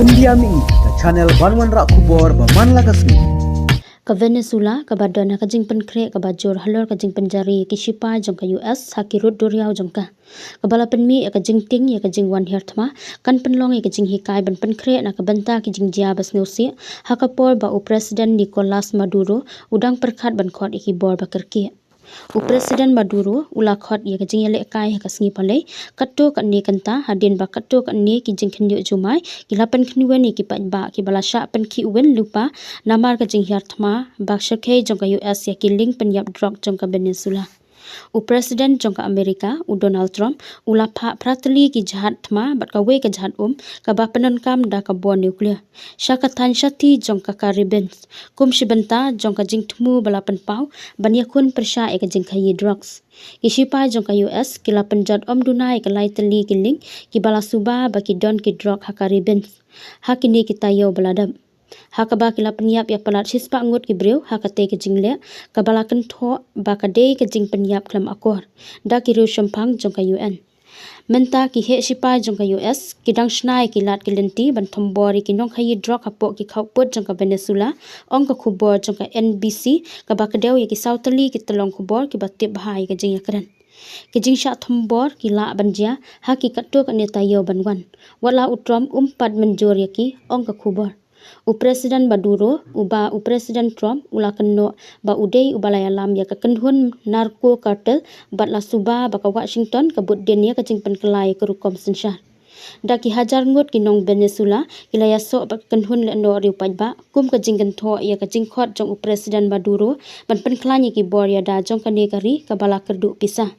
India mi ka channel banwan rak kubor ba man lagasmi. Ka Venezuela ka badana ka jing penkre ka bajor halor ka jing penjari ki shipa jong ka US hakirut duriau jong ka bala penmi ka jing ting ya ka jing wan herthma kan penlong ya ka jing hikai ban penkre na ka banta ki jing jia bas neusi hakapor ba u president Nicolas Maduro udang perkhat ban khot iki bor ba kerki u president Maduro ula khot ya ka jing le kai ka sngi palai katto ka ni kanta hadin ba katto ka ni ki jing khnyu jumai ki lapan khnuwe ni ki pa ba ki bala sha pen ki wen lupa namar ka jing herthma ba shakhe jong ka US ya ki link pen yap drop jong ka Venezuela u president jong ka Amerika u Donald Trump ula pha pratli ki jahat thma bat ka we ka jahat ka ba penon kam da ka bom nuclear shaka than shati jong ka Caribbean kum shibanta jong ka jing thmu bala pen pau bania khun persha ek jing khayi drugs isipa jong ka US kila penjat dunai ka lai tali ki link ki bala suba ba ki don ki drug ha Caribbean hakini kita yo baladam hakaba kila penyap ya palat sispa ngut ki breu hakate ke jingle kabala kan tho ba ka dei ke jing penyap klam akor da ki ru shampang jong ka UN menta ki he sipa jong ka US kidang snai ki lat ki lenti ban thombori ki nong khayi drug hapo ki khawpot jong ka Venezuela ong ka khubor jong ka NBC ka ba ka deu ya ki sautali ki talong khubor ki batte bahai ka jing yakran kijing sha thombor ki la banja haki katto ka neta yo banwan wala utrom pad menjor yaki ong ka khubor u president Maduro u president Trump ula kenno ba udei ubalaya lam ya ka kendhun narco cartel bat la suba ba ka Washington ka bud den ya ka jing pen kelai ka rukom sensyar da ki hajar ngut ki nong Venezuela ilaya so ba kendhun le no riu paj ba kum ka jing tho ya ka jing khot jong u president Maduro ban pen klani ki bor ya da jong ka ne kari ka bala kerdu pisah